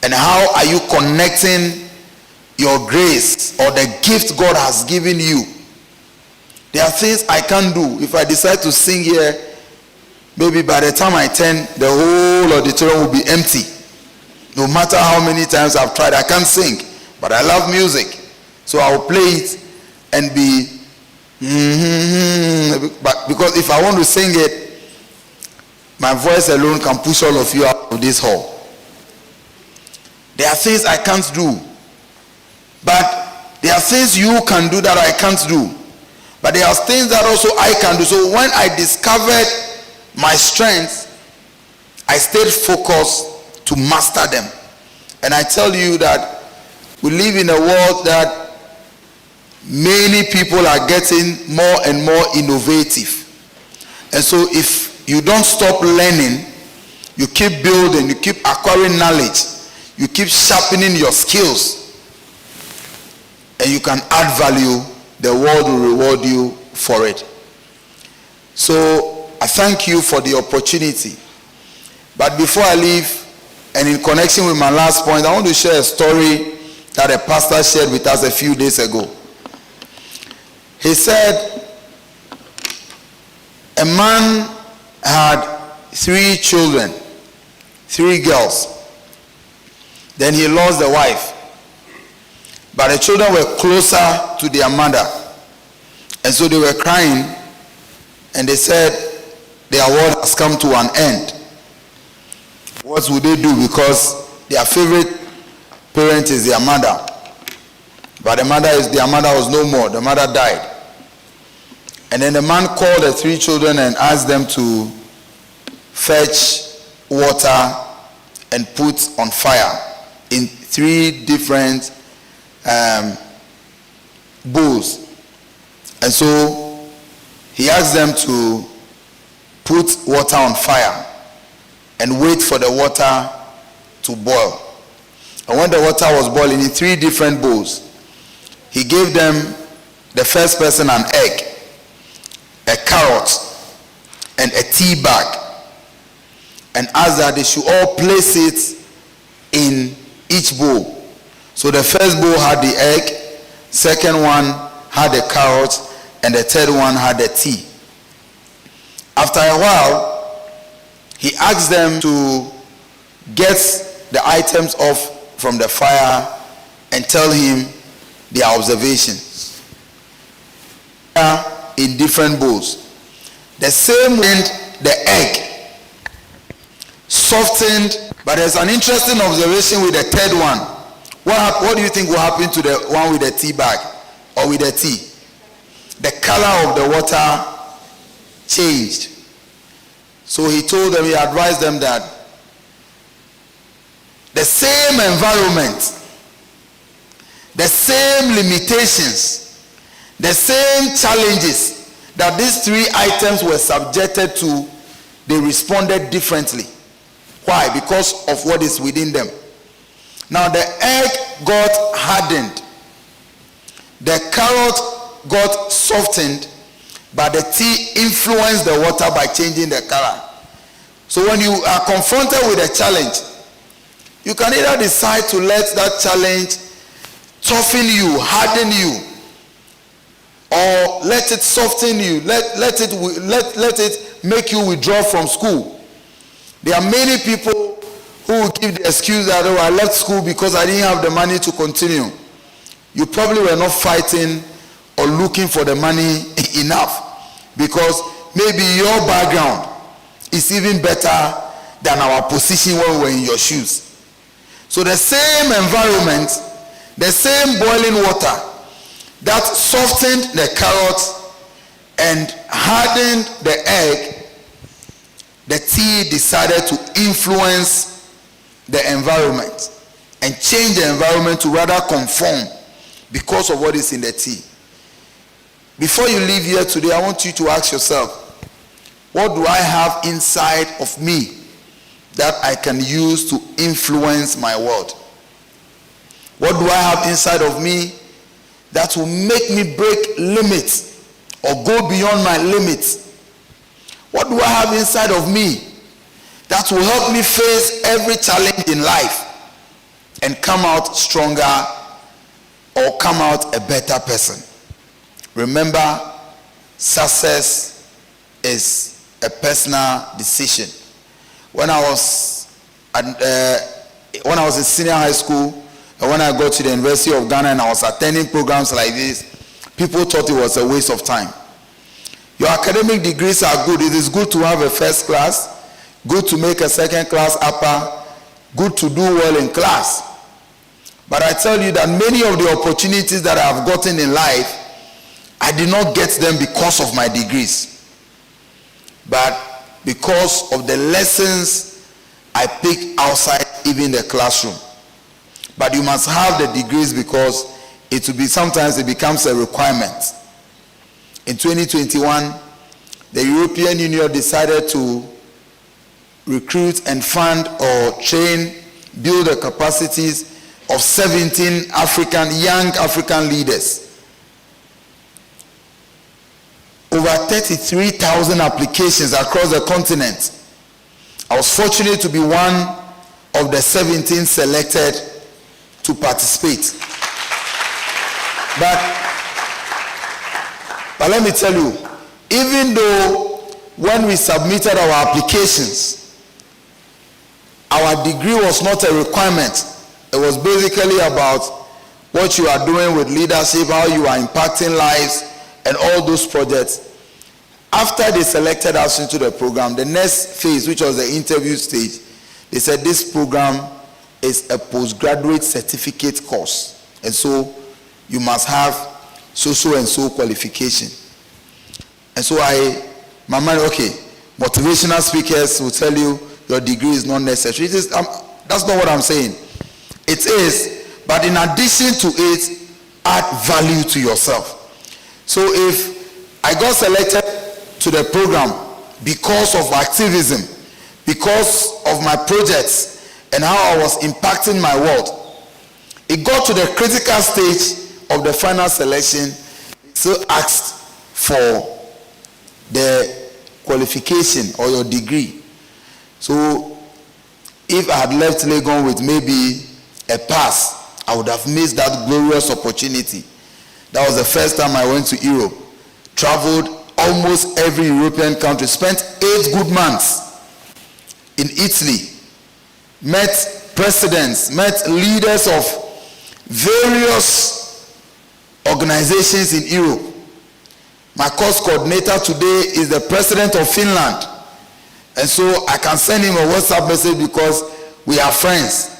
And how are you connecting your grace or the gift God has given you? There are things I can't do. If I decide to sing here, maybe by the time I turn, the whole auditorium will be empty. No matter how many times I've tried, I can't sing. But I love music. So I'll play it and be, but because if I want to sing it, my voice alone can push all of you out of this hall. There are things I can't do. But there are things you can do that I can't do. But there are things that also I can do. So when I discovered my strengths, I stayed focused to master them. And I tell you that we live in a world that many people are getting more and more innovative. And so if you don't stop learning, you keep building, you keep acquiring knowledge, you keep sharpening your skills, and you can add value, the world will reward you for it. So I thank you for the opportunity. But before I leave, and in connection with my last point, I want to share a story that a pastor shared with us a few days ago. He said a man had 3 children, 3 girls. Then he lost the wife. But the children were closer to their mother. And so they were crying. And they said, their world has come to an end. What would they do? Because their favorite parent is their mother. But their mother was no more. The mother died. And then the man called the 3 children and asked them to fetch water and put on fire in 3 different bowls. And so he asked them to put water on fire and wait for the water to boil. And when the water was boiling in 3 different bowls, he gave them, the first person, an egg, a carrot, and a tea bag, and asked that they should all place it in each bowl. So the first bowl had the egg, second one had the carrot, and the third one had the tea. After a while, he asked them to get the items off from the fire and tell him their observations. In different bowls. The same wind, the egg softened, but there's an interesting observation with the third one. What do you think will happen to the one with the tea bag or with the tea? The color of the water changed. So he told them, he advised them that the same environment, the same limitations, the same challenges that these 3 items were subjected to, they responded differently. Why? Because of what is within them. Now the egg got hardened, the carrot got softened, but the tea influenced the water by changing the color. So when you are confronted with a challenge, you can either decide to let that challenge toughen you, harden you, or let it soften you, let it make you withdraw from school. There are many people who will give the excuse that, oh, I left school because I didn't have the money to continue. You probably were not fighting or looking for the money enough, because maybe your background is even better than our position when we were in your shoes. So the same environment, the same boiling water that softened the carrot and hardened the egg, the tea decided to influence the environment and change the environment to rather conform because of what is in the tea. Before you leave here today, I want you to ask yourself, what do I have inside of me that I can use to influence my world? What do I have inside of me that will make me break limits or go beyond my limits? What do I have inside of me that will help me face every challenge in life? and come out stronger or come out a better person. Remember, success is a personal decision. When I was in senior high school, and when I got to the University of Ghana and I was attending programs like this, people thought it was a waste of time. Your academic degrees are good. It is good to have a first class, good to make a second class upper, good to do well in class. But I tell you that many of the opportunities that I have gotten in life, I did not get them because of my degrees, but because of the lessons I picked outside even the classroom. But you must have the degrees because sometimes it becomes a requirement. In 2021, the European Union decided to recruit and fund or train, build the capacities of 17 young African leaders. Over 33,000 applications across the continent. I was fortunate to be one of the 17 selected to participate. But let me tell you, even though when we submitted our applications, our degree was not a requirement. It was basically about what you are doing with leadership, how you are impacting lives, and all those projects. After they selected us into the program, the next phase, which was the interview stage, they said this program is a postgraduate certificate course. And so you must have so and so qualification. And so my mind, okay, motivational speakers will tell you your degree is not necessary. That's not what I'm saying. It is, but in addition to it, add value to yourself. So if I got selected to the program because of activism, because of my projects, and how I was impacting my world, it got to the critical stage of the final selection, so asked for the qualification or your degree. So if I had left Legon with maybe a pass, I would have missed that glorious opportunity. That was the first time I went to Europe. Traveled almost every European country, spent 8 good months in Italy, met presidents, met leaders of various organizations in Europe. My course coordinator today is the president of Finland. And so I can send him a WhatsApp message because we are friends.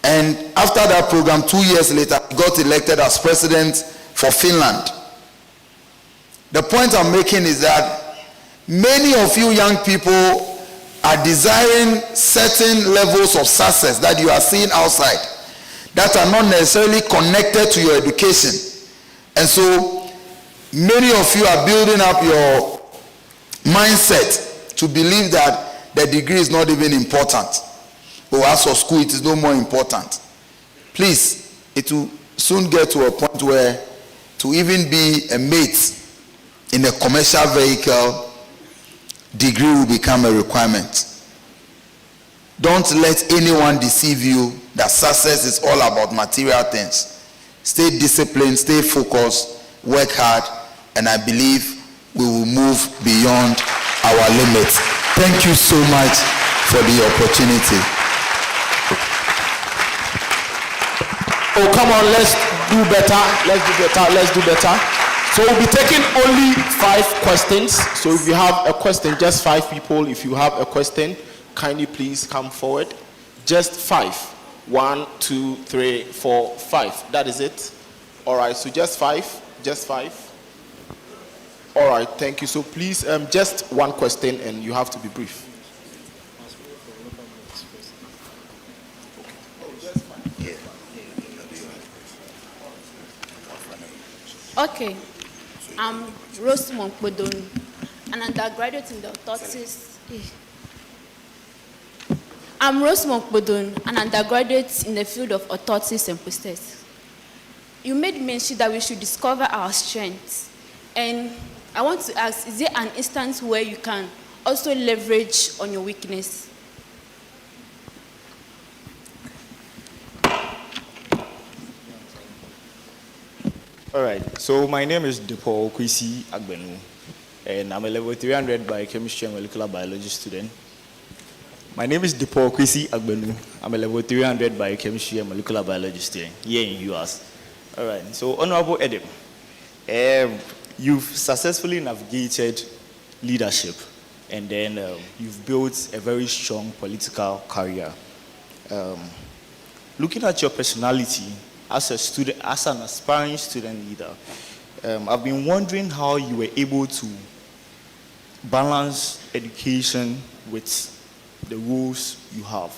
And after that program, 2 years later, I got elected as president for Finland. The point I'm making is that many of you young people are desiring certain levels of success that you are seeing outside that are not necessarily connected to your education. And so many of you are building up your mindset to believe that the degree is not even important. But as for school, it is no more important. Please, it will soon get to a point where to even be a mate in a commercial vehicle, degree will become a requirement. Don't let anyone deceive you that success is all about material things. Stay disciplined, stay focused, work hard, and I believe we will move beyond our limits. Thank you so much for the opportunity. Oh, come on, let's do better. Let's do better. So we'll be taking only 5 questions. So if you have a question, just 5 people. If you have a question, kindly please come forward. Just 5. 1, 2, 3, 4, 5. That is it. All right, so just 5. Just 5. All right, thank you. So please, just 1 question and you have to be brief. Okay. I'm Rosamond Bodon, an undergraduate in the authorities. I'm Rosamond Bodon, an undergraduate in the field of authorities and process. You made mention that we should discover our strengths. And I want to ask, is there an instance where you can also leverage on your weakness? All right. So my name is Depo Kwesi Agbenu, and I'm a level 300 biochemistry and molecular biology student. My name is Depo Kwesi Agbenu. I'm a level 300 biochemistry and molecular biology student here in Uhas. All right. So Honorable Edem, you've successfully navigated leadership, and then you've built a very strong political career. Looking at your personality as a student, as an aspiring student leader, I've been wondering how you were able to balance education with the roles you have.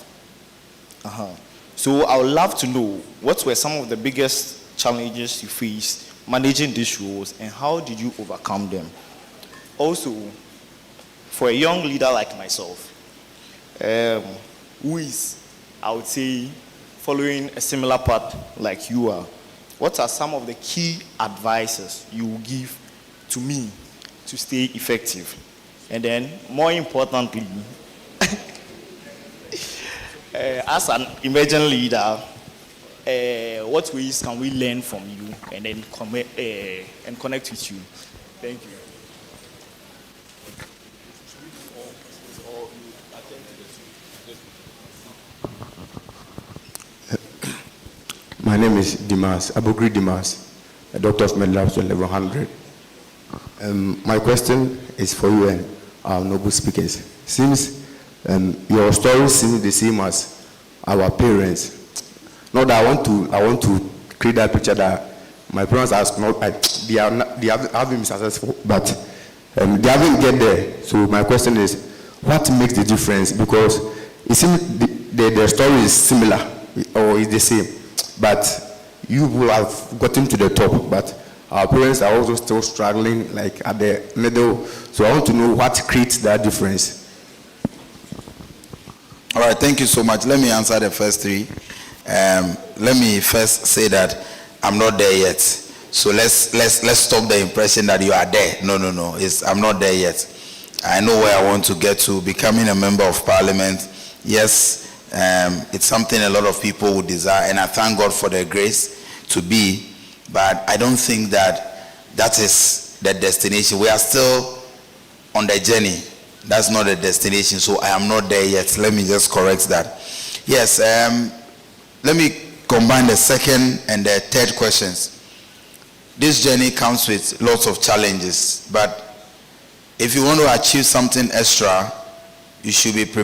So I would love to know what were some of the biggest challenges you faced managing these roles, and how did you overcome them? Also, for a young leader like myself, who is, I would say, following a similar path like you are, what are some of the key advices you will give to me to stay effective? And then, more importantly, as an emerging leader, what ways can we learn from you and then and connect with you? Thank you. My name is Dimas, Abugri Dimas, a doctor of medical labs level 100. My question is for you and our noble speakers. Since your story seems the same as our parents, not that I want to create that picture that my parents are not, they have been successful, but they haven't get there. So my question is, what makes the difference? Because it seems the story is similar or is the same, but you will have gotten to the top, but our parents are also still struggling, like at the middle. So I want to know what creates that difference. All right, thank you so much. Let me answer the first three. Let me first say that I'm not there yet. So let's stop the impression that you are there. No. I'm not there yet. I know where I want to get to. Becoming a member of parliament, yes, it's something a lot of people would desire, and I thank God for the grace to be. But I don't think that is the destination. We are still on the journey. That's not the destination. So I am not there yet. Let me just correct that. Yes. Let me combine the second and the third questions. This journey comes with lots of challenges, but if you want to achieve something extra, you should be prepared.